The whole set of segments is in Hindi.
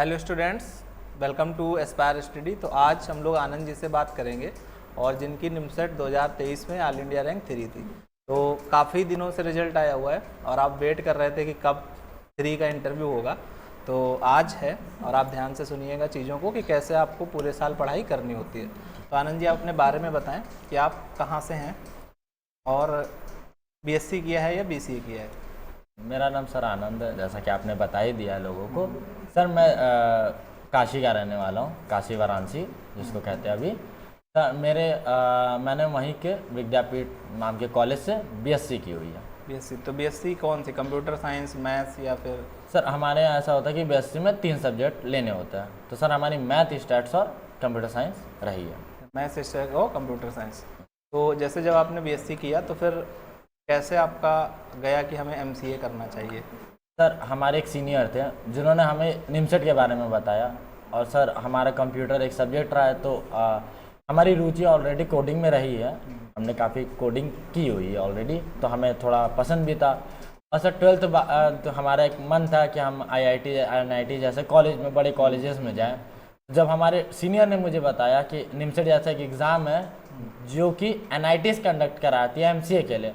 Hello students, welcome to Aspire Study. तो आज हम लोग आनंद जी से बात करेंगे और जिनकी निमसेट 2023 में ऑल इंडिया रैंक 3 थी। तो काफ़ी दिनों से रिजल्ट आया हुआ है और आप वेट कर रहे थे कि कब 3 का इंटरव्यू होगा। तो आज है और आप ध्यान से सुनिएगा चीज़ों को कि कैसे आपको पूरे साल पढ़ाई करनी होती है। तो आनंद जी, आप अपने बारे में बताएं कि आप कहाँ से हैं और बीएससी किया है या बीसीए किया है। मेरा नाम सर आनंद है, जैसा कि आपने बता ही दिया लोगों को। सर मैं काशी का रहने वाला हूँ, काशी वाराणसी जिसको कहते हैं अभी। सर मैंने वहीं के विद्यापीठ नाम के कॉलेज से बीएससी की हुई है। बीएससी, तो बीएससी कौन सी, कंप्यूटर साइंस, मैथ्स या फिर? सर हमारे यहाँ ऐसा होता है कि बीएससी में 3 सब्जेक्ट लेने होते हैं, तो सर हमारी मैथ, स्टैट्स और कंप्यूटर साइंस रही है। मैथ्स, स्टैटिस्टिक्स और कंप्यूटर साइंस। तो जैसे जब आपने बीएससी किया तो फिर कैसे आपका गया कि हमें एमसीए करना चाहिए? सर हमारे एक सीनियर थे जिन्होंने हमें निमसेट के बारे में बताया, और सर हमारा कंप्यूटर एक सब्जेक्ट रहा है, तो हमारी रुचि ऑलरेडी कोडिंग में रही है। हमने काफ़ी कोडिंग की हुई है ऑलरेडी, तो हमें थोड़ा पसंद भी था। और सर 12th तो हमारा एक मन था कि हम आईआईटी एनआईटी जैसे कॉलेज में, बड़े कॉलेजेस में जाएं। जब हमारे सीनियर ने मुझे बताया कि निमसेट जैसा एक एग्ज़ाम है जो कि एनआईटीज कंडक्ट कराती है एमसीए के लिए,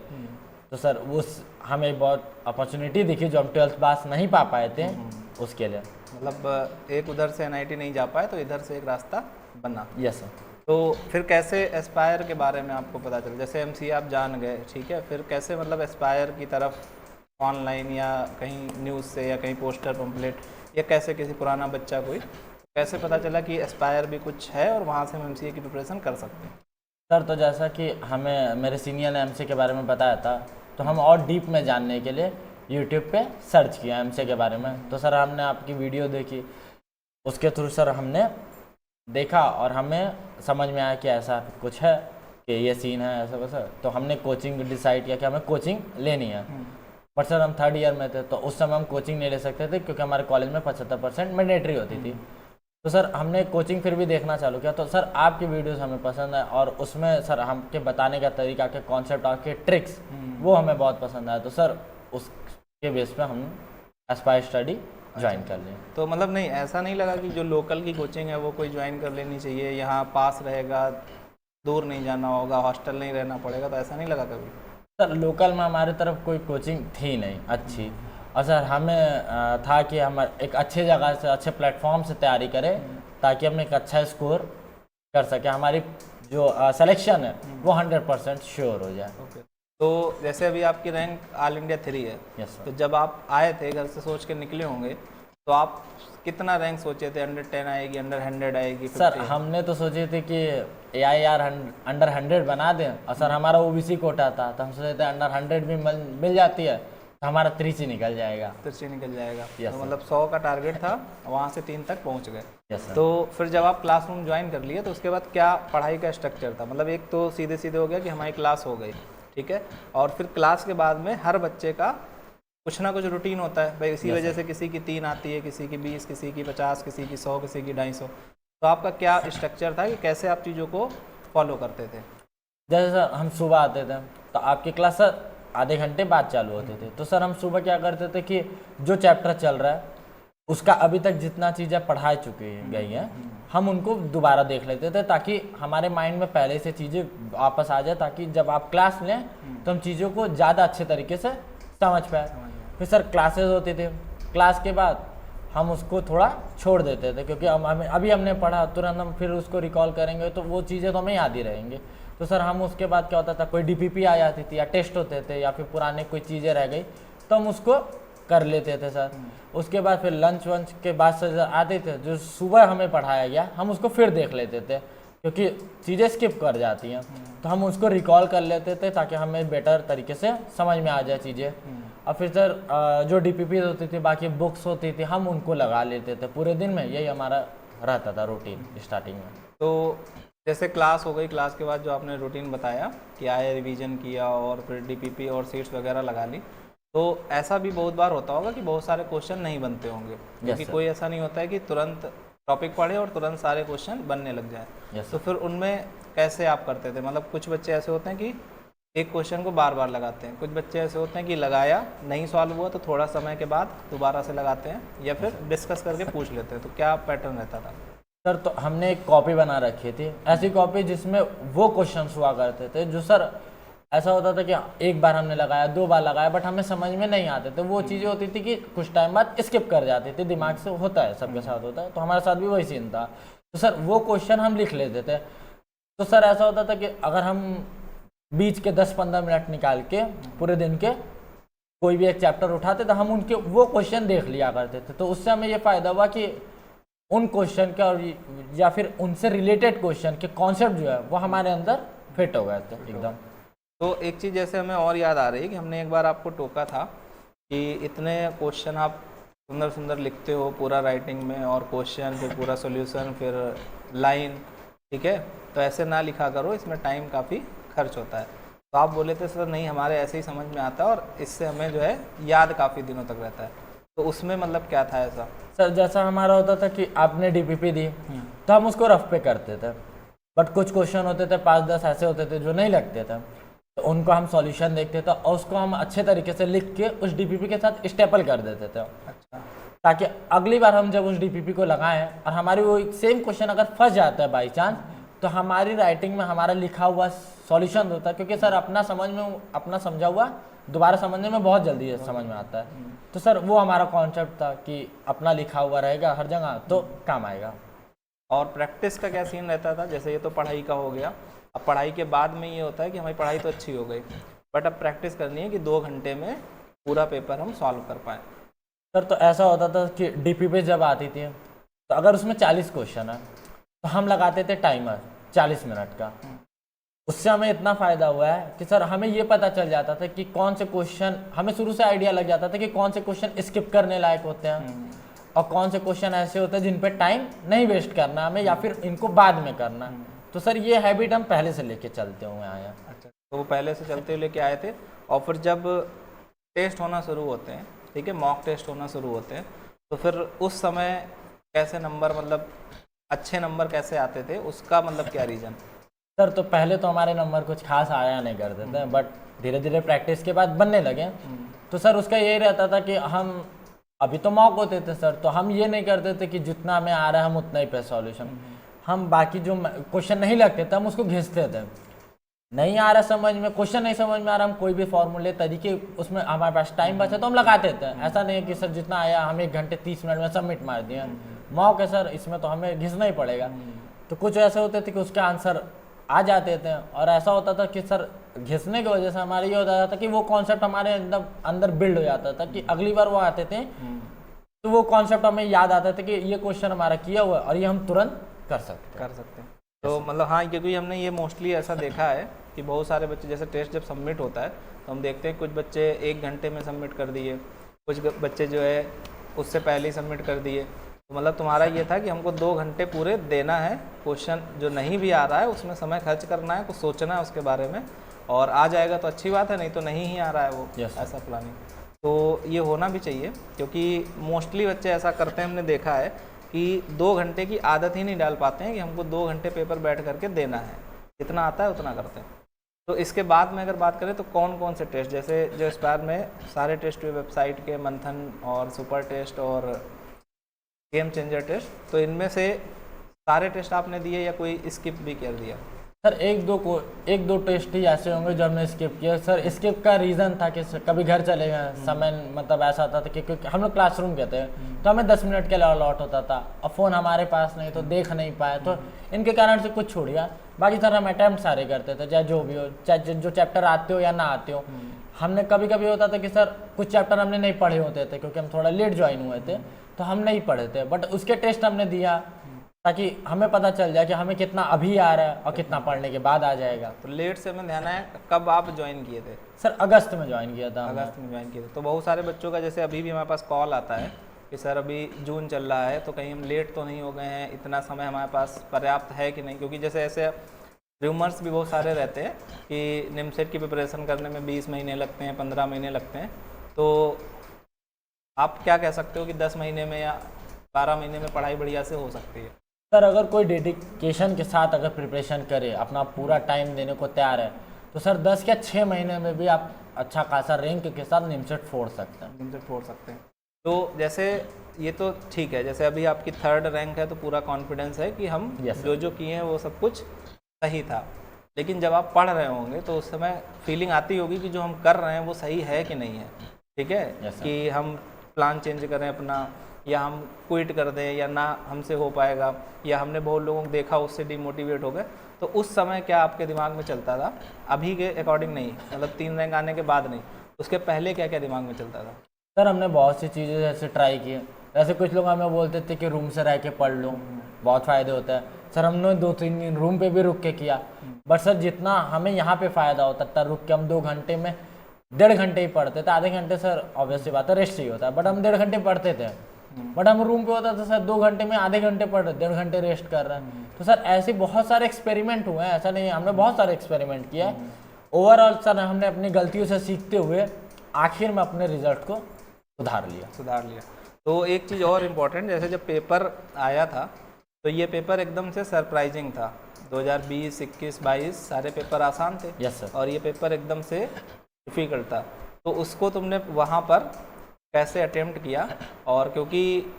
तो सर हमें बहुत अपॉर्चुनिटी दिखी जो हम 12th पास नहीं पा पाए थे उसके लिए। मतलब एक उधर से एनआईटी नहीं जा पाए तो इधर से एक रास्ता बना। Yes sir. तो फिर कैसे एस्पायर के बारे में आपको पता चला? जैसे एमसीए आप जान गए, ठीक है, फिर कैसे मतलब एस्पायर की तरफ ऑनलाइन या कहीं न्यूज़ से या कहीं पोस्टर पम्पलेट या कैसे किसी पुराना बच्चा कोई कैसे पता चला कि एस्पायर भी कुछ है और वहाँ से हम एमसीए की प्रिपरेशन कर सकते हैं? सर तो जैसा कि हमें मेरे सीनियर ने एमसीए के बारे में बताया था, तो हम और डीप में जानने के लिए यूट्यूब पे सर्च किया एमसीए के बारे में। तो सर हमने आपकी वीडियो देखी, उसके थ्रू सर हमने देखा और हमें समझ में आया कि ऐसा कुछ है, कि ये सीन है ऐसा वैसा। तो हमने कोचिंग डिसाइड किया कि हमें कोचिंग लेनी है। पर सर हम 3rd ईयर में थे, तो उस समय हम कोचिंग नहीं ले सकते थे क्योंकि हमारे कॉलेज में 75% मैंडेटरी होती थी। तो सर हमने कोचिंग फिर भी देखना चालू किया। तो सर आपकी वीडियोस हमें पसंद है और उसमें सर हमके बताने का तरीका, के कॉन्सेप्ट, आपके ट्रिक्स वो हमें बहुत पसंद आया। तो सर उसके बेस पे हम एस्पायर स्टडी ज्वाइन कर लें। तो मतलब नहीं, ऐसा नहीं लगा कि जो लोकल की कोचिंग है वो कोई ज्वाइन कर लेनी चाहिए, यहाँ पास रहेगा, दूर नहीं जाना होगा, हॉस्टल नहीं रहना पड़ेगा, तो ऐसा नहीं लगा कभी? सर लोकल में हमारी तरफ कोई कोचिंग थी नहीं अच्छी, और सर हमें था कि हम एक अच्छे जगह से, अच्छे प्लेटफॉर्म से तैयारी करें ताकि हम एक अच्छा स्कोर कर सकें, हमारी जो सिलेक्शन है वो 100% श्योर हो जाए। ओके। तो जैसे अभी आपकी रैंक ऑल इंडिया 3 है। Yes sir. तो जब आप आए थे घर से सोच के निकले होंगे, तो आप कितना रैंक सोचे थे? अंडर 10 आएगी, अंडर 100 आएगी? सर हमने तो सोचे थे कि AIR अंडर 100 बना दें, और सर हमारा ओबीसी कोटा था, तो हम सोचे थे अंडर 100 भी मिल जाती है तो हमारा 3 निकल जाएगा। 3 निकल जाएगा। Yes, तो मतलब 100 का टारगेट था, वहाँ से 3 तक पहुँच गए। Yes sir. तो फिर जब आप क्लासरूम ज्वाइन कर लिए तो उसके बाद क्या पढ़ाई का स्ट्रक्चर था? मतलब एक तो सीधे सीधे हो गया कि हमारी क्लास हो गई, ठीक है, और फिर क्लास के बाद में हर बच्चे का कुछ ना कुछ रूटीन होता है भाई। इसी वजह से किसी की 3 आती है, किसी की 20, किसी की 50, किसी की 100, किसी की 250। तो आपका क्या स्ट्रक्चर था कि कैसे आप चीज़ों को फॉलो करते थे? जैसे सर हम सुबह आते थे तो आपकी क्लास सर आधे घंटे बाद चालू होते थे। तो सर हम सुबह क्या करते थे कि जो चैप्टर चल रहा है उसका अभी तक जितना चीज़ें पढ़ाई चुकी गई हैं हम उनको दोबारा देख लेते थे, ताकि हमारे माइंड में पहले से चीज़ें वापस आ जाए, ताकि जब आप क्लास लें तो हम चीज़ों को ज़्यादा अच्छे तरीके से समझ पाए। फिर सर क्लासेस होती थी, क्लास के बाद हम उसको थोड़ा छोड़ देते थे क्योंकि अभी हमने पढ़ा, तुरंत हम फिर उसको रिकॉल करेंगे तो वो चीज़ें तो हमें याद ही रहेंगी। तो सर हम उसके बाद क्या होता था, कोई डीपीपी आ जाती थी या टेस्ट होते थे या फिर पुराने कोई चीज़ें रह गई तो हम उसको कर लेते थे सर। उसके बाद फिर लंच वंच के बाद सर आते थे, जो सुबह हमें पढ़ाया गया हम उसको फिर देख लेते थे क्योंकि चीज़ें स्किप कर जाती हैं, तो हम उसको रिकॉल कर लेते थे ताकि हमें बेटर तरीके से समझ में आ जाए चीज़ें। और फिर सर जो डीपीपी होती थी, बाकी बुक्स होती थी, हम उनको लगा लेते थे पूरे दिन में। यही हमारा रहता था रूटीन स्टार्टिंग में। तो जैसे क्लास हो गई, क्लास के बाद जो आपने रूटीन बताया कि आए, रिवीजन किया और फिर डीपीपी और सीट्स वगैरह लगा ली, तो ऐसा भी बहुत बार होता होगा कि बहुत सारे क्वेश्चन नहीं बनते होंगे, क्योंकि कोई ऐसा नहीं होता है कि तुरंत टॉपिक पढ़े और तुरंत सारे क्वेश्चन बनने लग जाए। तो फिर उनमें कैसे आप करते थे? मतलब कुछ बच्चे ऐसे होते हैं कि एक क्वेश्चन को बार बार लगाते हैं। कुछ बच्चे ऐसे होते हैं कि लगाया नहीं सॉल्व हुआ तो थोड़ा समय के बाद दोबारा से लगाते हैं या फिर डिस्कस करके पूछ लेते हैं। तो क्या पैटर्न रहता था? सर तो हमने एक कॉपी बना रखी थी, ऐसी कॉपी जिसमें वो क्वेश्चंस हुआ करते थे जो सर ऐसा होता था कि एक बार हमने लगाया, 2 बार लगाया, बट हमें समझ में नहीं आते थे। वो चीज़ें होती थी कि कुछ टाइम बाद स्किप कर जाती थी, दिमाग से होता है, सबके साथ होता है, तो हमारे साथ भी वही सीन था। तो सर वो क्वेश्चन हम लिख लेते थे। तो सर ऐसा होता था कि अगर हम बीच के 10-15 मिनट निकाल के पूरे दिन के कोई भी एक चैप्टर उठाते तो हम उनके वो क्वेश्चन देख लिया करते थे। तो उससे हमें ये फ़ायदा हुआ कि उन क्वेश्चन का या फिर उनसे रिलेटेड क्वेश्चन के कॉन्सेप्ट जो है वो हमारे अंदर फिट हो गए थे एकदम। तो एक चीज़ जैसे हमें और याद आ रही है कि हमने एक बार आपको टोका था कि इतने क्वेश्चन आप सुंदर सुंदर लिखते हो पूरा राइटिंग में, और क्वेश्चन फिर पूरा सॉल्यूशन फिर लाइन, ठीक है, तो ऐसे ना लिखा करो, इसमें टाइम काफ़ी खर्च होता है। तो आप बोले थे सर नहीं, हमारे ऐसे ही समझ में आता है और इससे हमें जो है याद काफ़ी दिनों तक रहता है। तो उसमें मतलब क्या था ऐसा? सर जैसा हमारा होता था कि आपने डीपीपी दी तो हम उसको रफ पे करते थे, बट कुछ क्वेश्चन होते थे 5-10 ऐसे होते थे जो नहीं लगते थे, तो उनको हम सॉल्यूशन देखते थे और उसको हम अच्छे तरीके से लिख के उस डीपीपी के साथ स्टेपल कर देते थे। अच्छा। ताकि अगली बार हम जब उस डीपीपी को लगाएं और हमारी वो सेम क्वेश्चन अगर फंस जाता है बाई चांस, तो हमारी राइटिंग में हमारा लिखा हुआ सॉल्यूशन होता है, क्योंकि सर अपना समझा हुआ दोबारा समझने में बहुत जल्दी समझ में आता है। तो सर वो हमारा कॉन्सेप्ट था कि अपना लिखा हुआ रहेगा हर जगह तो काम आएगा। और प्रैक्टिस का क्या सीन रहता था? जैसे ये तो पढ़ाई का हो गया, अब पढ़ाई के बाद में ये होता है कि हमारी पढ़ाई तो अच्छी हो गई, बट अब प्रैक्टिस करनी है कि 2 घंटे में पूरा पेपर हम सॉल्व कर पाएँ। सर तो ऐसा होता था कि डीपीपी जब आती थी तो अगर उसमें 40 क्वेश्चन है तो हम लगाते थे टाइमर 40 मिनट का। उससे हमें इतना फ़ायदा हुआ है कि सर हमें ये पता चल जाता था कि कौन से क्वेश्चन, हमें शुरू से आइडिया लग जाता था कि कौन से क्वेश्चन स्किप करने लायक होते हैं और कौन से क्वेश्चन ऐसे होते हैं जिन पे टाइम नहीं वेस्ट करना हमें या फिर इनको बाद में करना। तो सर ये हैबिट हम पहले से लेके चलते हुए आए हैं। अच्छा, तो वो पहले से चलते हुए लेके आए थे। और फिर जब टेस्ट होना शुरू होते हैं, ठीक है, मॉक टेस्ट होना शुरू होते हैं, तो फिर उस समय कैसे नंबर, मतलब अच्छे नंबर कैसे आते थे, उसका मतलब क्या रीज़न? सर तो पहले तो हमारे नंबर कुछ खास आया नहीं करते थे, बट धीरे धीरे प्रैक्टिस के बाद बनने लगे। तो सर उसका यही रहता था कि हम अभी तो मॉक होते थे सर, तो हम ये नहीं करते थे कि जितना हमें आ रहा है हम उतना ही पे सॉल्यूशन, हम बाकी जो क्वेश्चन नहीं लगते थे हम उसको घिसते थे। नहीं आ रहा समझ में, क्वेश्चन नहीं समझ में आ रहा, हम कोई भी फॉर्मूले तरीके उसमें हमारे पास टाइम बचा तो हम लगाते थे। ऐसा नहीं है कि सर जितना आया हम 1 घंटे 30 मिनट में सबमिट मार दिए, मॉक है सर, इसमें तो हमें घिसना ही पड़ेगा। तो कुछ ऐसे होते थे कि उसके आंसर आ जाते थे, और ऐसा होता था कि सर घिसने की वजह से हमारे ये होता था कि वो कॉन्सेप्ट हमारे अंदर बिल्ड हो जाता था कि अगली बार वो आते थे तो वो कॉन्सेप्ट हमें याद आता था कि ये क्वेश्चन हमारा किया हुआ है और ये हम तुरंत कर सकते हैं। तो मतलब हाँ, क्योंकि हमने ये मोस्टली ऐसा देखा है कि बहुत सारे बच्चे, जैसे टेस्ट जब सबमिट होता है तो हम देखते हैं कुछ बच्चे 1 घंटे में सबमिट कर दिए, कुछ बच्चे जो है उससे पहले ही सबमिट कर दिए। तो मतलब तुम्हारा ये था कि हमको 2 घंटे पूरे देना है, क्वेश्चन जो नहीं भी आ रहा है उसमें समय खर्च करना है, कुछ सोचना है उसके बारे में, और आ जाएगा तो अच्छी बात है, नहीं तो नहीं ही आ रहा है वो। ऐसा प्लानिंग तो ये होना भी चाहिए, क्योंकि मोस्टली बच्चे ऐसा करते हैं, हमने देखा है कि 2 घंटे की आदत ही नहीं डाल पाते हैं कि हमको 2 घंटे पेपर बैठ करके देना है, जितना आता है उतना करते हैं। तो इसके बाद में अगर बात करें तो कौन कौन से टेस्ट, जैसे जो एस्पायर में सारे टेस्ट हुए वेबसाइट के, मंथन और सुपर टेस्ट और गेम चेंजर टेस्ट, तो इनमें से सारे टेस्ट आपने दिए या कोई स्किप भी कर दिया? सर एक दो टेस्ट ही ऐसे होंगे जो हमने स्किप किया। सर स्किप का रीज़न था कि कभी घर चले गए, समय मतलब ऐसा होता था कि क्योंकि हम लोग क्लासरूम गए थे तो हमें 10 मिनट के लिए अलॉट होता था और फ़ोन हमारे पास नहीं तो देख नहीं पाए, तो इनके कारण से कुछ छूट गया। बाकी सर हम अटैम्प्ट सारे करते थे, चाहे जो भी हो, चाहे जो चैप्टर आते हो या ना आते हो। हमने कभी कभी होता था कि सर कुछ चैप्टर हमने नहीं पढ़े होते थे क्योंकि हम थोड़ा लेट ज्वाइन हुए थे, तो हम नहीं पढ़े थे, बट उसके टेस्ट हमने दिया ताकि हमें पता चल जाए कि हमें कितना अभी आ रहा है और कितना पढ़ने के बाद आ जाएगा। तो लेट से हमें ध्यान है, कब आप ज्वाइन किए थे? सर अगस्त में ज्वाइन किया था। अगस्त में ज्वाइन किए थे। तो बहुत सारे बच्चों का जैसे अभी भी हमारे पास कॉल आता है कि सर अभी जून चल रहा है तो कहीं हम लेट तो नहीं हो गए हैं, इतना समय हमारे पास पर्याप्त है कि नहीं, क्योंकि जैसे ऐसे र्यूमर्स भी बहुत सारे रहते हैं कि निमसेट की प्रिपरेशन करने में 20 महीने लगते हैं, 15 महीने लगते हैं। तो आप क्या कह सकते हो कि 10 महीने में या 12 महीने में पढ़ाई बढ़िया से हो सकती है? सर अगर कोई डेडिकेशन के साथ अगर प्रिपरेशन करे, अपना पूरा टाइम देने को तैयार है, तो सर 10 या 6 महीने में भी आप अच्छा खासा रैंक के साथ निमसेट फोड़ सकते हैं। निमसेट फोड़ सकते हैं। तो जैसे ये तो ठीक है, जैसे अभी आपकी 3rd रैंक है तो पूरा कॉन्फिडेंस है कि हम जो जो किए हैं वो सब कुछ सही था। लेकिन जब आप पढ़ रहे होंगे तो उस समय फीलिंग आती होगी कि जो हम कर रहे हैं वो सही है कि नहीं है, ठीक है, कि हम प्लान चेंज करें अपना, या हम क्विट कर दें, या ना हमसे हो पाएगा, या हमने बहुत लोगों को देखा उससे डिमोटिवेट हो गए। तो उस समय क्या आपके दिमाग में चलता था? अभी के अकॉर्डिंग नहीं, मतलब 3 रैंक आने के बाद नहीं, उसके पहले क्या क्या दिमाग में चलता था? सर हमने बहुत सी चीज़ें जैसे ट्राई की। जैसे कुछ लोग हमें बोलते थे कि रूम से रह के पढ़ लो, बहुत फ़ायदे होता है। सर हमने 2-3 दिन रूम पे भी रुक के किया, बट सर जितना हमें यहाँ पे फ़ायदा होता था रुक के, हम 2 घंटे में 1.5 घंटे ही पढ़ते थे। आधे घंटे सर ऑब्वियसली बात है रेस्ट ही होता है, बट हम 1.5 घंटे पढ़ते थे। बट हम रूम पे होता था सर 2 घंटे में आधे घंटे पढ़ रहे, 1.5 घंटे रेस्ट कर रहे हैं। तो सर ऐसे बहुत सारे एक्सपेरिमेंट हुए हैं, ऐसा नहीं, हमने बहुत सारे एक्सपेरिमेंट किया है। ओवरऑल सर हमने अपनी गलतियों से सीखते हुए आखिर में अपने रिजल्ट को सुधार लिया। तो एक चीज़ और इम्पोर्टेंट, जैसे जब पेपर आया था तो ये पेपर एकदम से सरप्राइजिंग था। 2020, 21, 22 सारे पेपर आसान थे। Yes sir. और ये पेपर एकदम से डिफ़िकल्ट था। तो उसको तुमने वहाँ पर कैसे अटेम्प्ट किया? और क्योंकि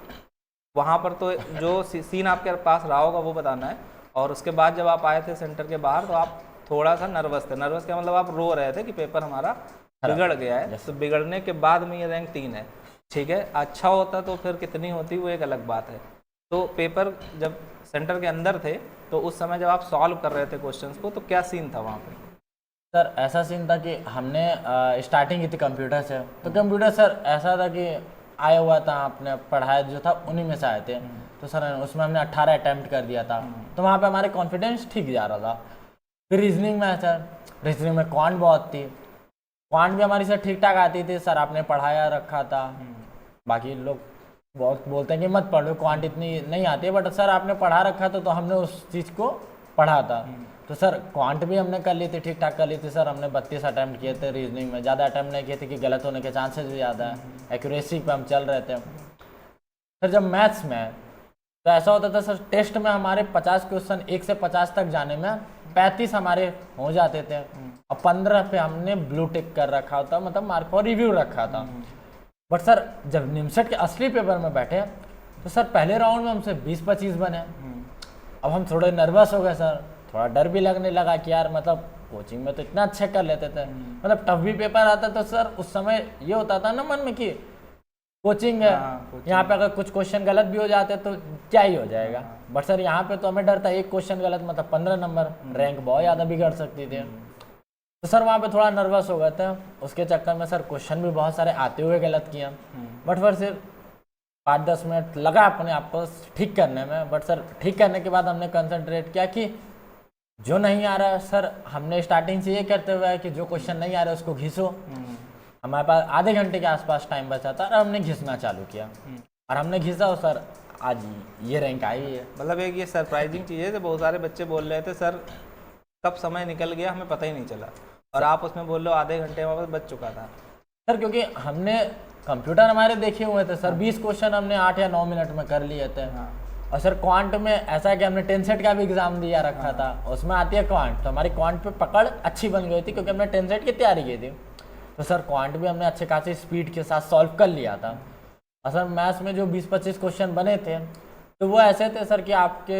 वहाँ पर तो जो सीन आपके पास रहा होगा वो बताना है। और उसके बाद जब आप आए थे सेंटर के बाहर तो आप थोड़ा सा नर्वस थे। नर्वस क्या मतलब? आप रो रहे थे कि पेपर हमारा बिगड़ गया है। तो बिगड़ने के बाद में ये रैंक 3 है, ठीक है। अच्छा होता तो फिर कितनी होती वो एक अलग बात है। तो पेपर जब सेंटर के अंदर थे तो उस समय जब आप सॉल्व कर रहे थे क्वेश्चंस को, तो क्या सीन था वहाँ पे? सर ऐसा सीन था कि हमने स्टार्टिंग की थी कंप्यूटर से। तो कंप्यूटर सर ऐसा था कि आया हुआ था, आपने पढ़ाया जो था उन्हीं में से आए थे। तो सर उसमें हमने 18 अटैम्प्ट कर दिया था। तो वहाँ पे हमारे कॉन्फिडेंस ठीक जा रहा था। फिर रीजनिंग में सर, रीजनिंग में क्वांट बहुत थी, क्वांट भी हमारी सर ठीक ठाक आती थी। सर आपने पढ़ाया रखा था। बाकी लोग बहुत बोलते हैं कि मत पढ़ लो, क्वांट इतनी नहीं आती है, बट सर आपने पढ़ा रखा था तो हमने उस चीज़ को पढ़ा था। तो सर क्वांट भी हमने कर ली थी, ठीक ठाक कर ली थी। सर हमने 32 अटैम्प्ट किए थे रीजनिंग में, ज़्यादा अटैम्प्ट नहीं किए थे कि गलत होने के चांसेस भी ज़्यादा है। एक्यूरेसी पे हम चल रहे थे। सर जब मैथ्स में तो ऐसा होता था सर, टेस्ट में हमारे 50 क्वेश्चन 1 से 50 तक जाने में 35 हमारे हो जाते थे और 15 पे हमने ब्लू टिक कर रखा था, मतलब मार्क फॉर रिव्यू रखा था। बट सर जब निमसेट के असली पेपर में बैठे तो सर पहले राउंड में हमसे 20-25 बने। अब हम थोड़े नर्वस हो गए सर, थोड़ा डर भी लगने लगा कि यार मतलब कोचिंग में तो इतना अच्छा कर लेते थे, मतलब टफ भी पेपर आता तो सर उस समय ये होता था ना मन में कि कोचिंग है, यहाँ पे अगर कुछ क्वेश्चन गलत भी हो जाते तो क्या ही हो जाएगा। बट सर यहाँ पे तो हमें डर था, एक क्वेश्चन गलत मतलब 15 नंबर, रैंक बहुत ज़्यादा बिगड़ सकती थी। तो सर वहाँ पे थोड़ा नर्वस हो गए थे। उसके चक्कर में सर क्वेश्चन भी बहुत सारे आते हुए गलत किया। बट फिर सिर्फ 5-10 मिनट लगा अपने आप को ठीक करने में। बट सर ठीक करने के बाद हमने कंसंट्रेट किया कि जो नहीं आ रहा है सर, हमने स्टार्टिंग से ये करते हुए कि जो क्वेश्चन नहीं आ रहा है उसको घिसो। हमारे पास आधे घंटे के आसपास टाइम बचा था और हमने घिसना चालू किया और हमने घिसा और सर आज ये रैंक आई है। मतलब एक ये सरप्राइजिंग चीज़ है, बहुत सारे बच्चे बोल रहे थे सर कब समय निकल गया हमें पता ही नहीं चला, और आप उसमें बोल लो आधे घंटे में बच चुका था। सर क्योंकि हमने कंप्यूटर हमारे देखे हुए थे सर, 20 क्वेश्चन हमने 8 या 9 मिनट में कर लिए थे। और सर क्वांट में ऐसा है कि हमने 10 सेट का भी एग्जाम दिया रखा था, उसमें आती है क्वांट, तो हमारी क्वांट पे पकड़ अच्छी बन गई थी क्योंकि हमने 10 सेट की तैयारी की थी। तो सर क्वांट भी हमने अच्छे खासी स्पीड के साथ सॉल्व कर लिया था। और सर मैथ्स में जो 20-25 क्वेश्चन बने थे तो वो ऐसे थे सर कि आपके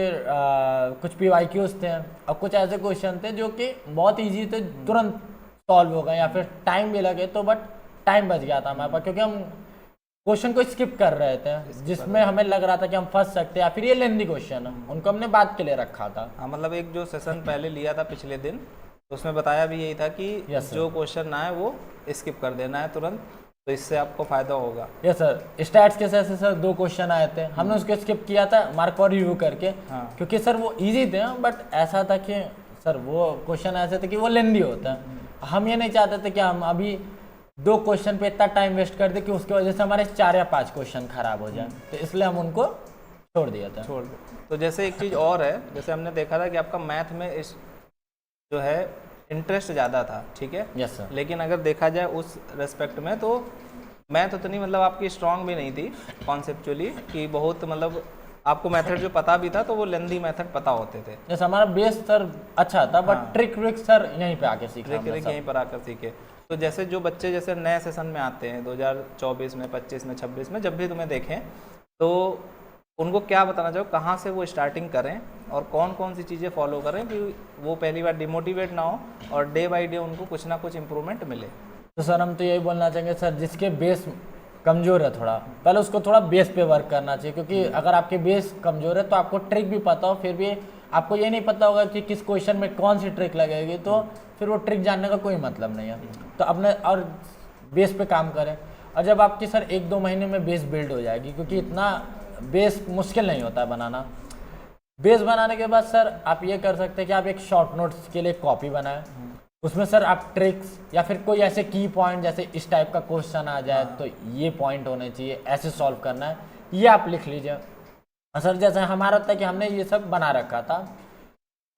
कुछ PYQs थे और कुछ ऐसे क्वेश्चन थे जो कि बहुत ईजी थे, तुरंत सॉल्व हो गए, या फिर टाइम भी लगे तो बट टाइम बच गया था हमारे पास क्योंकि हम क्वेश्चन को स्किप कर रहे थे जिसमें हमें लग रहा था कि हम फंस सकते हैं, या फिर ये लेंदी क्वेश्चन है उनको हमने बात के लिए रखा था। हाँ, मतलब एक जो सेशन पहले लिया था पिछले दिन तो उसमें बताया भी यही था कि जो क्वेश्चन ना है वो स्किप कर देना है तुरंत, तो इससे आपको फायदा होगा। यस सर, स्टैट्स के से सर 2 क्वेश्चन आए थे, हमने उसको स्किप किया था मार्क फॉर रिव्यू करके। क्योंकि सर वो इजी थे, बट ऐसा था कि सर वो क्वेश्चन ऐसे थे कि वो लेंदी होता है। हम ये नहीं चाहते थे कि हम अभी 2 क्वेश्चन पे इतना टाइम वेस्ट कर दे कि उसकी वजह से हमारे 4 या 5 क्वेश्चन खराब हो जाए, तो इसलिए हम उनको छोड़ दिया था। छोड़ दो। तो जैसे एक चीज़ और है, जैसे हमने देखा था कि आपका मैथ में इस जो है इंटरेस्ट ज़्यादा था, ठीक है। Yes sir. लेकिन अगर देखा जाए उस रेस्पेक्ट में तो मैथ उतनी मतलब आपकी स्ट्रांग भी नहीं थी कॉन्सेप्चुअली, कि बहुत मतलब आपको मेथड जो पता भी था तो वो लेंदी मेथड पता होते थे। जैसे हमारा बेस सर अच्छा था, बट हाँ। ट्रिक विक सर यहीं पे आके सीखा ट्रिक हमने व्रिक सब। यहीं पर आकर सीखे। तो जैसे जो बच्चे जैसे नए सेशन में आते हैं 2024 में, 25 में, 26 में, जब भी तुम्हें देखें तो उनको क्या बताना चाहो, कहाँ से वो स्टार्टिंग करें और कौन कौन सी चीज़ें फॉलो करें कि वो पहली बार डिमोटिवेट ना हो और डे बाई डे उनको कुछ ना कुछ इम्प्रूवमेंट मिले। तो सर हम तो यही बोलना चाहेंगे सर, जिसके बेस कमज़ोर है थोड़ा, पहले उसको थोड़ा बेस पे वर्क करना चाहिए, क्योंकि अगर आपके बेस कमज़ोर है तो आपको ट्रिक भी पता हो, फिर भी आपको ये नहीं पता होगा कि किस क्वेश्चन में कौन सी ट्रिक लगेगी, तो फिर वो ट्रिक जानने का कोई मतलब नहीं है। तो अपने और बेस पे काम करें, और जब आपकी सर 1-2 महीने में बेस बिल्ड हो जाएगी, क्योंकि इतना बेस मुश्किल नहीं होता है बनाना। बेस बनाने के बाद सर आप ये कर सकते हैं कि आप एक शॉर्ट नोट्स के लिए कॉपी बनाएं, उसमें सर आप ट्रिक्स या फिर कोई ऐसे की पॉइंट, जैसे इस टाइप का क्वेश्चन आ जाए तो ये पॉइंट होने चाहिए, ऐसे सॉल्व करना है, ये आप लिख लीजिए। और सर जैसे हमारा होता है कि हमने ये सब बना रखा था,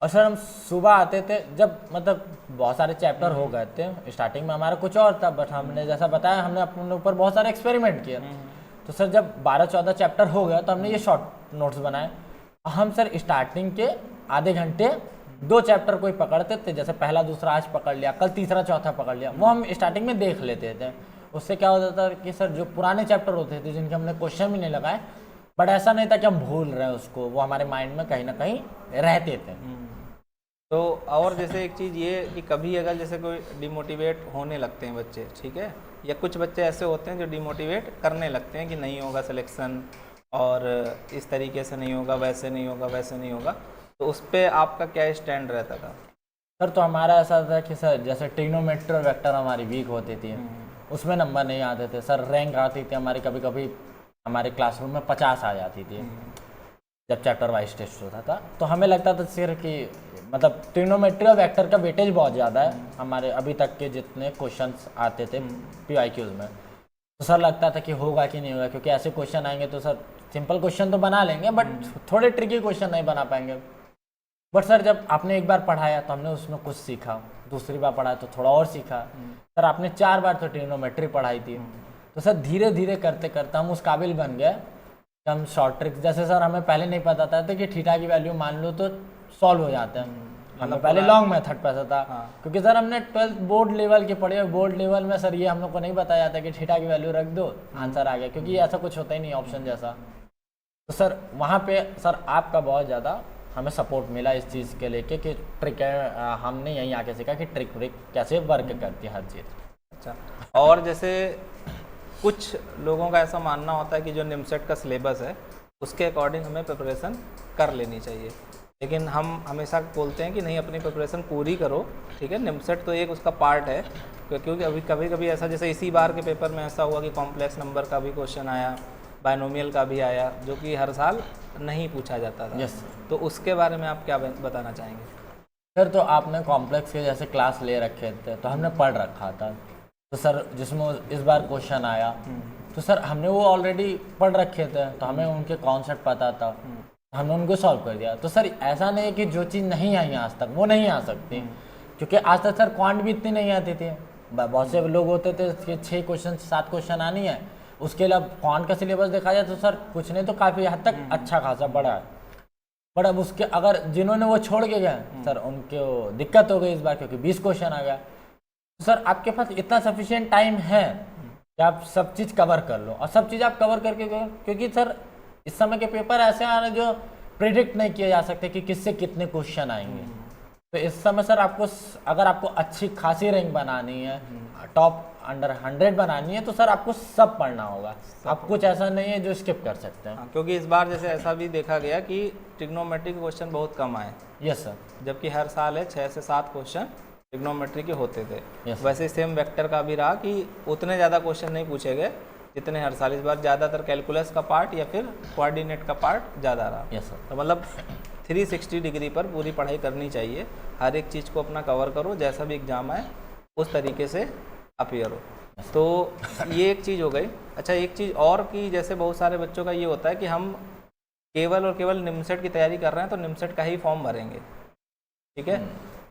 और सर हम सुबह आते थे, जब मतलब बहुत सारे चैप्टर हो गए थे, स्टार्टिंग में हमारा कुछ और था, बट हमने जैसा बताया हमने अपने ऊपर बहुत सारे एक्सपेरिमेंट किए। तो सर जब 12-14 चैप्टर हो गया तो हमने ये शॉर्ट नोट्स बनाए। हम सर स्टार्टिंग के आधे घंटे 2 चैप्टर कोई पकड़ते थे, जैसे पहला दूसरा आज पकड़ लिया, कल तीसरा चौथा पकड़ लिया, वो हम स्टार्टिंग में देख लेते थे। उससे क्या होता था कि सर जो पुराने चैप्टर होते थे जिनके हमने क्वेश्चन भी नहीं लगाए, बट ऐसा नहीं था कि हम भूल रहे हैं उसको, वो हमारे माइंड में कहीं ना कहीं रहते थे। तो और जैसे एक चीज़ ये कि कभी अगर जैसे कोई डिमोटिवेट होने लगते हैं बच्चे, ठीक है, या कुछ बच्चे ऐसे होते हैं जो डिमोटिवेट करने लगते हैं कि नहीं होगा सिलेक्शन, और इस तरीके से नहीं होगा, वैसे नहीं होगा, वैसे नहीं होगा, तो उस पर आपका क्या स्टैंड रहता था? सर तो हमारा ऐसा था कि सर जैसे ट्रिग्नोमेट्री और वेक्टर हमारी वीक होती थी, उसमें नंबर नहीं आते थे सर, रैंक आती थी हमारी, कभी कभी हमारे क्लासरूम में 50 आ जाती थी जब चैप्टर वाइज टेस्ट होता था। तो हमें लगता था सर कि मतलब ट्रिग्नोमेट्री और वेक्टर का वेटेज बहुत ज़्यादा है हमारे अभी तक के जितने क्वेश्चंस आते थे PYQs में। तो सर लगता था कि होगा कि नहीं होगा, क्योंकि ऐसे क्वेश्चन आएंगे तो सर सिंपल क्वेश्चन तो बना लेंगे बट थोड़े ट्रिकी क्वेश्चन नहीं बना पाएंगे। बट सर जब आपने एक बार पढ़ाया तो हमने उसमें कुछ सीखा, दूसरी बार पढ़ाया तो थोड़ा और सीखा। सर आपने 4 बार तो ट्रिग्नोमेट्री पढ़ाई थी, तो सर धीरे धीरे करते करते हम उस काबिल बन गए कि हम शॉर्ट ट्रिक्स, जैसे सर हमें पहले नहीं पता था कि थीटा की वैल्यू मान लो तो सॉल्व हो जाते हैं, हमें पहले लॉन्ग मेथड पता था। क्योंकि सर हमने 12th बोर्ड लेवल के पढ़े, बोर्ड लेवल में सर ये हम लोग को नहीं बताया जाता कि थीटा की वैल्यू रख दो आंसर आ गया, क्योंकि ऐसा कुछ होता ही नहीं ऑप्शन जैसा। तो सर वहाँ पे सर आपका बहुत ज़्यादा हमें सपोर्ट मिला इस चीज़ के लेके कि ट्रिक हमने यहीं आके सीखा कि ट्रिक व्रिक कैसे वर्क करती है हर चीज़। अच्छा, और जैसे कुछ लोगों का ऐसा मानना होता है कि जो निमसेट का सिलेबस है उसके अकॉर्डिंग हमें प्रिपरेशन कर लेनी चाहिए, लेकिन हम हमेशा बोलते हैं कि नहीं, अपनी प्रिपरेशन पूरी करो, ठीक है, निमसेट तो एक उसका पार्ट है। क्योंकि अभी कभी कभी ऐसा, जैसे इसी बार के पेपर में ऐसा हुआ कि कॉम्प्लेक्स नंबर का भी क्वेश्चन आया, बायनोमियल का भी आया, जो कि हर साल नहीं पूछा जाता था। यस। तो उसके बारे में आप क्या बताना चाहेंगे? सर तो आपने कॉम्प्लेक्स के जैसे क्लास ले रखे थे तो हमने पढ़ रखा था, तो सर जिसमें इस बार क्वेश्चन आया तो सर हमने वो ऑलरेडी पढ़ रखे थे, तो हमें उनके कॉन्सेप्ट पता था, हमने उनको सॉल्व कर दिया। तो सर ऐसा नहीं है कि जो चीज़ नहीं आई आज तक वो नहीं आ सकती, क्योंकि आज तक सर क्वांट भी इतनी नहीं आती थी। बहुत से लोग होते थे कि 6 क्वेश्चन 7 क्वेश्चन आनी है, उसके लिए क्वांट का सिलेबस देखा जाए तो सर कुछ नहीं तो काफ़ी हद तक अच्छा खासा बड़ा है। बट अब उसके अगर जिन्होंने वो छोड़ के गए सर उनको दिक्कत हो गई इस बार, क्योंकि 20 क्वेश्चन आ गया। तो सर आपके पास इतना सफिशिएंट टाइम है कि आप सब चीज़ कवर कर लो, और सब चीज़ आप कवर करके गए, क्योंकि सर इस समय के पेपर ऐसे आ रहे जो प्रिडिक्ट नहीं किए जा सकते कि किससे कितने क्वेश्चन आएंगे। तो इस समय सर आपको अगर आपको अच्छी खासी रैंक बनानी है, टॉप अंडर 100 बनानी है, तो सर आपको सब पढ़ना होगा, आप कुछ ऐसा नहीं है जो स्किप कर सकते हैं। हाँ, क्योंकि इस बार जैसे ऐसा भी देखा गया कि ट्रिग्नोमेट्री के क्वेश्चन बहुत कम आए। Yes sir. जबकि हर साल 6 से 7 क्वेश्चन ट्रिग्नोमेट्री के होते थे। Yes. वैसे सेम वेक्टर का भी रहा कि उतने ज़्यादा क्वेश्चन नहीं पूछे गए जितने हर साल। इस बार ज़्यादातर कैलकुलस का पार्ट या फिर कोऑर्डिनेट का पार्ट ज़्यादा रहा। Yes sir. तो मतलब 360 डिग्री पर पूरी पढ़ाई करनी चाहिए, हर एक चीज़ को अपना कवर करो, जैसा भी एग्ज़ाम आए उस तरीके से अपीयर हो। तो ये एक चीज़ हो गई। अच्छा, एक चीज़ और कि जैसे बहुत सारे बच्चों का ये होता है कि हम केवल और केवल निमसेट की तैयारी कर रहे हैं तो निमसेट का ही फॉर्म भरेंगे, ठीक है।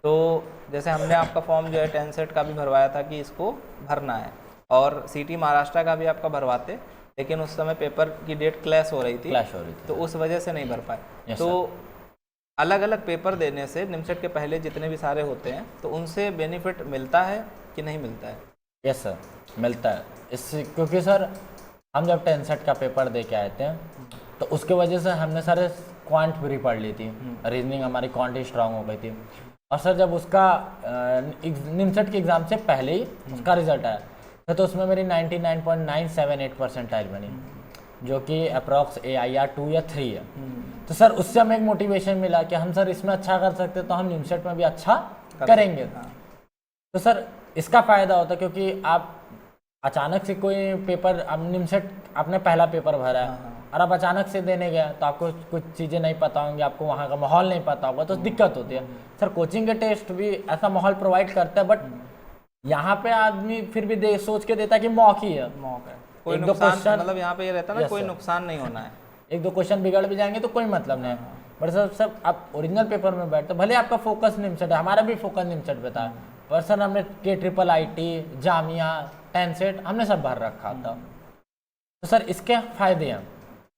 तो जैसे हमने आपका फॉर्म जो है 10 सेट का भी भरवाया था कि इसको भरना है, और सिटी महाराष्ट्र का भी आपका भरवाते, लेकिन उस समय पेपर की डेट क्लैश हो रही थी, क्लैश हो रही थी। तो उस वजह से नहीं भर पाए। Yes, तो अलग अलग पेपर देने से निमसेट के पहले जितने भी सारे होते हैं तो उनसे बेनिफिट मिलता है कि नहीं मिलता है? यस सर, मिलता है इससे, क्योंकि सर हम जब 10 सेट का पेपर दे के आए थे तो उसके वजह से हमने सारे क्वांट पूरी पढ़ ली थी, रीजनिंग हमारी क्वांट ही स्ट्रांग हो गई थी। और सर जब उसका निमसेट के एग्ज़ाम से पहले ही उसका रिजल्ट आया तो उसमें मेरी 99.978 परसेंटाइल बनी, जो कि अप्रॉक्स AIR 2 या 3 है। तो सर उससे हमें एक मोटिवेशन मिला कि हम सर इसमें अच्छा कर सकते तो हम निमसेट में भी अच्छा करेंगे। तो सर इसका फ़ायदा होता है, क्योंकि आप अचानक से कोई पेपर, अब निमसेट आपने पहला पेपर भरा है और आप अचानक से देने गए तो आपको कुछ चीज़ें नहीं पता होंगी, आपको वहाँ का माहौल नहीं पता होगा, तो दिक्कत होती है। सर कोचिंग के टेस्ट भी ऐसा माहौल प्रोवाइड करता है, बट यहाँ पे आदमी फिर भी सोच के देता है कि मौक ही है, मौका है, कोई एक दो नुकसान, क्वेश्चन, मतलब यहाँ पे ये रहता है ना, Yes, कोई sir. नुकसान नहीं होना है। एक दो क्वेश्चन बिगड़ भी जाएंगे तो कोई मतलब नहीं है। बट सर सब आप ओरिजिनल पेपर में बैठते, भले आपका फोकस निमसेट है, हमारा भी फोकस निमसेट पे था, पर सर हमने KIIT, जामिया, 10 सेट हमने सब भर रखा था। तो सर इसके फायदे हैं,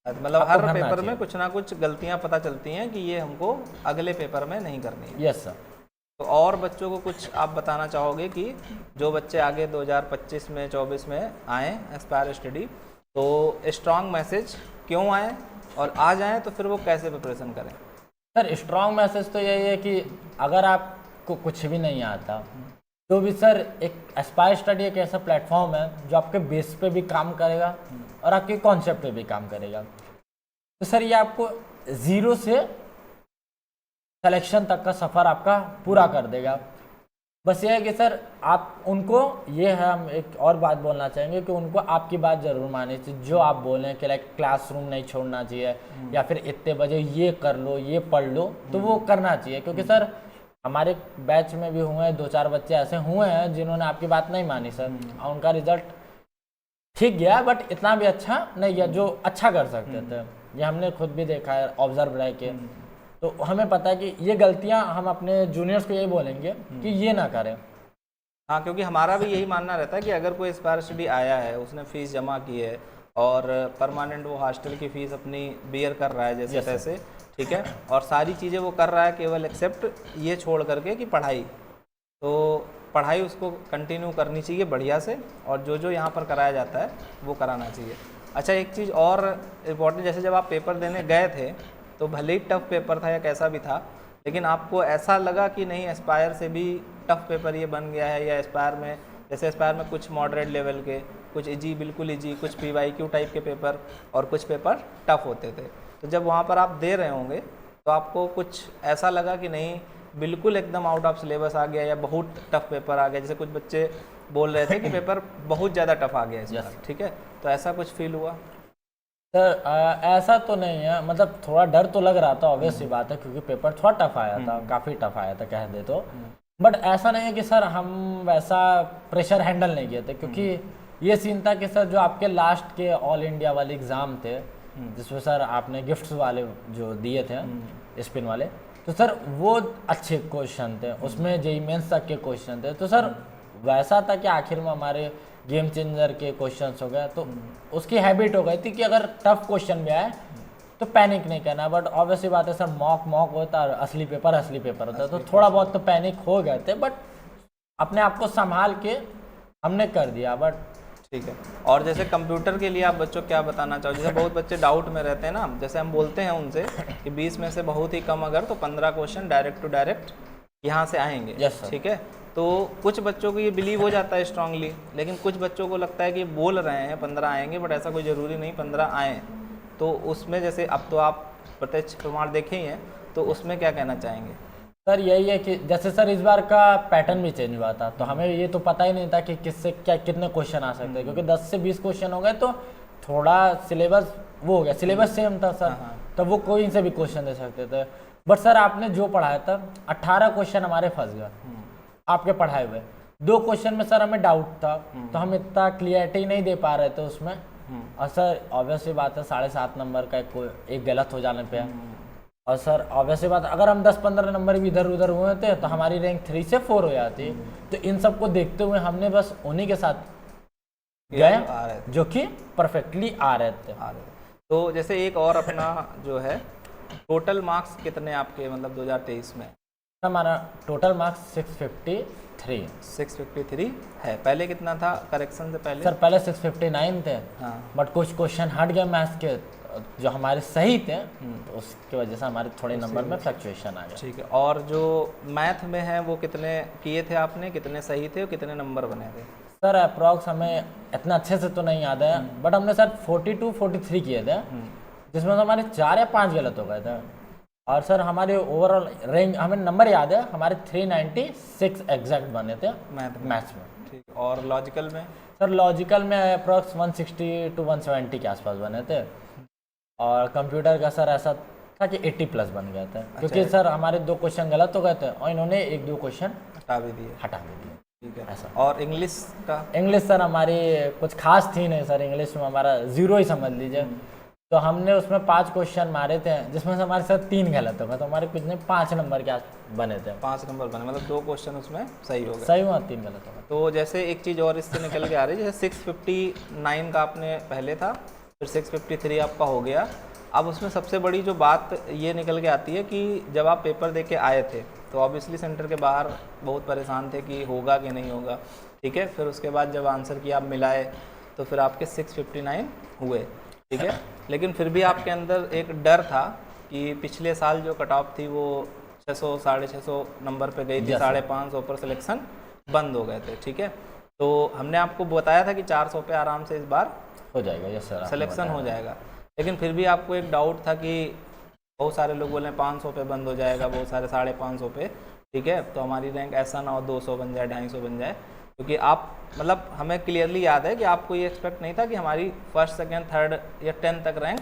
मतलब आपको हर भरना पेपर में चाहिए। कुछ ना कुछ गलतियाँ पता चलती हैं कि ये हमको अगले पेपर में नहीं करनी है। Yes sir. तो और बच्चों को कुछ आप बताना चाहोगे कि जो बच्चे आगे 2025 में 24 में आए एस्पायर स्टडी, तो स्ट्रॉन्ग मैसेज क्यों आए, और आ जाएं तो फिर वो कैसे प्रिपरेशन करें? सर स्ट्रॉन्ग मैसेज तो यही है कि अगर आपको कुछ भी नहीं आता तो भी सर एक एस्पायर स्टडी एक ऐसा प्लेटफॉर्म है जो आपके बेस पे भी काम करेगा और आपके कॉन्सेप्ट पे भी काम करेगा। तो सर ये आपको ज़ीरो से सिलेक्शन तक का सफ़र आपका पूरा कर देगा। बस ये है कि सर आप उनको, ये है हम एक और बात बोलना चाहेंगे कि उनको आपकी बात ज़रूर माननी चाहिए, जो आप बोलें कि लाइक क्लासरूम नहीं छोड़ना चाहिए या फिर इतने बजे ये कर लो, ये पढ़ लो, तो वो करना चाहिए। क्योंकि सर हमारे बैच में भी हुए हैं 2-4 बच्चे ऐसे हुए हैं जिन्होंने आपकी बात नहीं मानी सर, और उनका रिजल्ट ठीक गया बट इतना भी अच्छा नहीं गया जो अच्छा कर सकते थे। ये हमने खुद भी देखा है, ऑब्जर्व रह के, तो हमें पता है कि ये गलतियां हम अपने जूनियर्स को यही बोलेंगे कि ये ना करें। हाँ, क्योंकि हमारा भी यही मानना रहता है कि अगर कोई एस्पायर स्टडी आया है, उसने फ़ीस जमा की है और परमानेंट वो हॉस्टल की फ़ीस अपनी बियर कर रहा है जैसे तैसे, ठीक है, और सारी चीज़ें वो कर रहा है केवल एक्सेप्ट ये छोड़ करके कि पढ़ाई, तो पढ़ाई उसको कंटिन्यू करनी चाहिए बढ़िया से, और जो जो यहाँ पर कराया जाता है वो कराना चाहिए। अच्छा, एक चीज़ और इम्पॉर्टेंट, जैसे जब आप पेपर देने गए थे तो भले ही टफ पेपर था या कैसा भी था, लेकिन आपको ऐसा लगा कि नहीं एस्पायर से भी टफ पेपर ये बन गया है, या एस्पायर में, जैसे एस्पायर में कुछ मॉडरेट लेवल के, कुछ इजी, बिल्कुल इजी, कुछ PYQ टाइप के पेपर और कुछ पेपर टफ होते थे, तो जब वहाँ पर आप दे रहे होंगे तो आपको कुछ ऐसा लगा कि नहीं बिल्कुल एकदम आउट ऑफ सिलेबस आ गया या बहुत टफ पेपर आ गया? जैसे कुछ बच्चे बोल रहे थे कि पेपर बहुत ज़्यादा टफ आ गया इस बार, ठीक है, तो ऐसा कुछ फील हुआ? सर ऐसा तो नहीं है, मतलब थोड़ा डर तो लग रहा था, ऑब्वियस सी बात है, क्योंकि पेपर थोड़ा टफ आया था, काफ़ी टफ आया था कह दे तो। बट ऐसा नहीं है कि सर हम वैसा प्रेशर हैंडल नहीं किए थे, क्योंकि ये सीन था कि सर जो आपके लास्ट के ऑल इंडिया वाले एग्ज़ाम थे जिसमें सर आपने गिफ्ट्स वाले जो दिए थे स्पिन वाले, तो सर वो अच्छे क्वेश्चन थे, उसमें JEE मेंस तक के क्वेश्चन थे, तो सर वैसा था कि आखिर में हमारे गेम चेंजर के क्वेश्चंस हो गए, तो उसकी हैबिट हो गई थी कि अगर टफ क्वेश्चन भी आए तो पैनिक नहीं करना। बट ऑब्वियसली बात है सर, मॉक होता है, असली पेपर होता है, तो थोड़ा बहुत तो पैनिक हो गए थे, बट अपने आप को संभाल के हमने कर दिया। बट ठीक है, और जैसे कंप्यूटर के लिए आप बच्चों क्या बताना चाहो? जैसे बहुत बच्चे डाउट में रहते हैं ना, जैसे हम बोलते हैं उनसे कि 20 में से बहुत ही कम अगर तो 15 क्वेश्चन डायरेक्ट टू डायरेक्ट यहाँ से आएंगे, Yes, sir. ठीक है, तो कुछ बच्चों को ये बिलीव हो जाता है स्ट्रांगली, लेकिन कुछ बच्चों को लगता है कि बोल रहे हैं 15 आएंगे, बट ऐसा कोई ज़रूरी नहीं 15 आएँ। तो उसमें जैसे अब तो आप प्रत्यक्ष प्रमाण देखे ही हैं, तो उसमें क्या कहना चाहेंगे? सर यही है कि जैसे सर इस बार का पैटर्न भी चेंज हुआ था, तो हमें ये तो पता ही नहीं था कि किससे क्या कितने क्वेश्चन आ सकते हैं, क्योंकि 10 से 20 क्वेश्चन हो गए तो थोड़ा सिलेबस वो हो गया, सिलेबस सेम था सर, तो वो कोई से भी क्वेश्चन दे सकते थे। बट सर आपने जो पढ़ाया था 18 क्वेश्चन हमारे फंस गए आपके पढ़ाए हुए। 2 क्वेश्चन में सर हमें डाउट था, तो हम इतना क्लियरिटी नहीं दे पा रहे थे उसमें, और सर ऑब्वियसली बात है 7.5 नंबर का एक गलत हो जाने पे, और सर ऑब्वियसली बात अगर हम 10-15 नंबर भी इधर उधर हुए थे तो हमारी रैंक 3 से 4 हो जाती। तो इन सबको देखते हुए हमने बस उन्हीं के साथ या जो आ रहे थे। जो कि परफेक्टली आ रहे थे। तो जैसे एक और अपना जो है टोटल मार्क्स कितने आपके मतलब 2023 में? हमारा टोटल मार्क्स 653 653 है। पहले कितना था करेक्शन से पहले? सर पहले 659 थे। हाँ। बट कुछ क्वेश्चन हट गए मैथ्स के जो हमारे सही थे, तो उसकी वजह से हमारे थोड़े नंबर में फ्लक्चुएशन आ गया। ठीक है। और जो मैथ में है वो कितने किए थे आपने, कितने सही थे और कितने नंबर बने थे? सर अप्रॉक्स हमें इतना अच्छे से तो नहीं याद है, बट हमने सर 42-43 किए थे, जिसमें से हमारे 4 या 5 गलत हो गए थे। और सर हमारे ओवरऑल रेंज हमें नंबर याद है, हमारे 396 एग्जैक्ट बने थे मैथ्स में। ठीक है। और लॉजिकल में? सर लॉजिकल में अप्रॉक्स 160 to 170 के आसपास बने थे। और कंप्यूटर का सर ऐसा था कि 80+ बन गए थे, क्योंकि सर हमारे 2 क्वेश्चन गलत हो गए थे और इन्होंने 1-2 क्वेश्चन हटा भी दिए। ठीक है। ऐसा। और इंग्लिश का? इंग्लिश सर हमारी कुछ खास थी नहीं सर, इंग्लिश में हमारा 0 ही समझ लीजिए। तो हमने उसमें 5 क्वेश्चन मारे थे, जिसमें से हमारे साथ 3 गलत हो गए, तो हमारे कितने 5 नंबर के बने थे। 5 नंबर बने, मतलब 2 क्वेश्चन उसमें सही हो गए। सही हुआ, 3 गलत हो गए। तो जैसे एक चीज़ और इससे निकल के आ रही है, जैसे 659 का आपने पहले था, फिर 653 आपका हो गया। अब उसमें सबसे बड़ी जो बात ये निकल के आती है कि जब आप पेपर दे के आए थे तो ऑब्वियसली सेंटर के बाहर बहुत परेशान थे कि होगा कि नहीं होगा। ठीक है। फिर उसके बाद जब आंसर की आप मिलाए तो फिर आपके 659 हुए। ठीक है। लेकिन फिर भी आपके अंदर एक डर था कि पिछले साल जो कट ऑफ थी वो 600 650 नंबर पे गई थी, 550 पर सिलेक्शन बंद हो गए थे। ठीक है। तो हमने आपको बताया था कि 400 पे आराम से इस बार हो जाएगा, यस सर, सिलेक्शन हो जाएगा। लेकिन फिर भी आपको एक डाउट था कि बहुत सारे लोग बोले 500 पे बंद हो जाएगा, बहुत सारे 550 पे। ठीक है। तो हमारी रैंक ऐसा ना हो 200 बन जाए, 250 बन जाए, क्योंकि आप मतलब हमें क्लियरली याद है कि आपको ये एक्सपेक्ट नहीं था कि हमारी फर्स्ट, सेकंड, थर्ड या 10 तक रैंक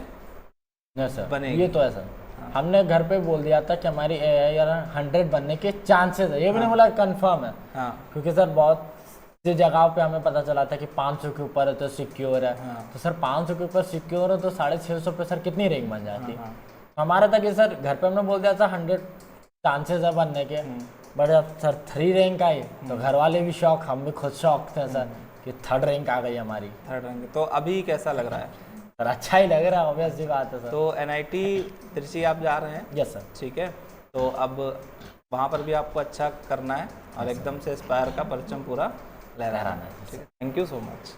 बनेगी। ये तो है सर। हमने घर पे बोल दिया था कि हमारी 100 बनने के चांसेस है, ये भी नहीं बोला कंफर्म है। क्योंकि सर बहुत सी जगहों पे हमें पता चला था कि 500 के ऊपर है तो सिक्योर है। तो सर 500 के ऊपर सिक्योर है तो 650 पे सर कितनी रैंक बन जाती। हमारा था कि सर घर पे हमने बोल दिया था 100 चांसेस है बनने के, बट जब सर 3 रैंक आई तो घर वाले भी शौक, हम भी खुद शौक थे सर कि 3rd रैंक आ गई हमारी। 3rd rank. तो अभी कैसा लग रहा है? सर अच्छा ही लग रहा है, ऑब्वियस सी बात है सर। तो NIT त्रिची आप जा रहे हैं? Yes sir. ठीक है। तो अब वहाँ पर भी आपको अच्छा करना है और एकदम से एस्पायर का परचम पूरा लहराना है। ठीक है। Thank you so much.